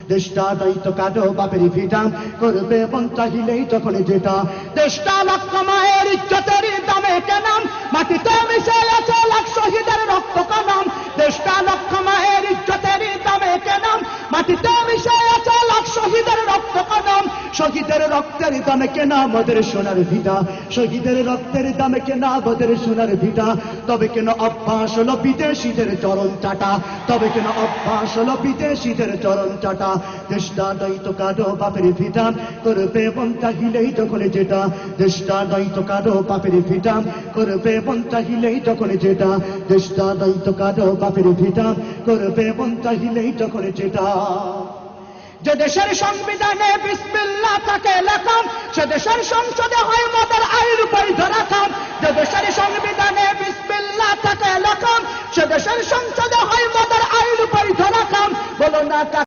দেশটা দায়িত্ব কাটো বাপের ভিটা করবে মন চাহিলেই যখন যেটা দেশটা লক্ষ মায়ের ইজ্জতের দামে কেনাম মাটিতে মিশে আছে লাখ শহীদের রক্ত কানাম দেশটা লক্ষ মায়ের ইজ্জতের দামে কেনাম মাটিতে মিশে আছে লাখ শহীদের রক্ত কানাম শহীদের রক্তের দামে কেনা আমাদের সোনার ভিটা শহীদের রক্তের দামে কেনা আমাদের সোনার ভিটা তবে কেন অভ্যাস হলো বিদেশিদের চরণ চাটা তবে কেন অভ্যাস হলো বিদেশিদের চরণ চাটা দেশটা দায়িত্ব কাটো বাপের ভিটা করবে মন চাহিলেই যখন যেটা দেশটা দায়িত্ব কাটো বাপের ভিটা করবে মন চাহিলেই যখন যেটা দেশটা দায়িত্ব কাটো বাপের ভিটা করবে মন চাহিলেই যখন যেটা যে দেশের সংবিধানে বিসমিল্লাহ থাকে লেখা সে দেশের সংসদে হয় মদের আইন বৈধ রাখা যে দেশের সংবিধানে বিসমিল্লাহ থাকে লেখা সে দেশের সংসদে হয় মদের আইন বৈধ রাখা বলো না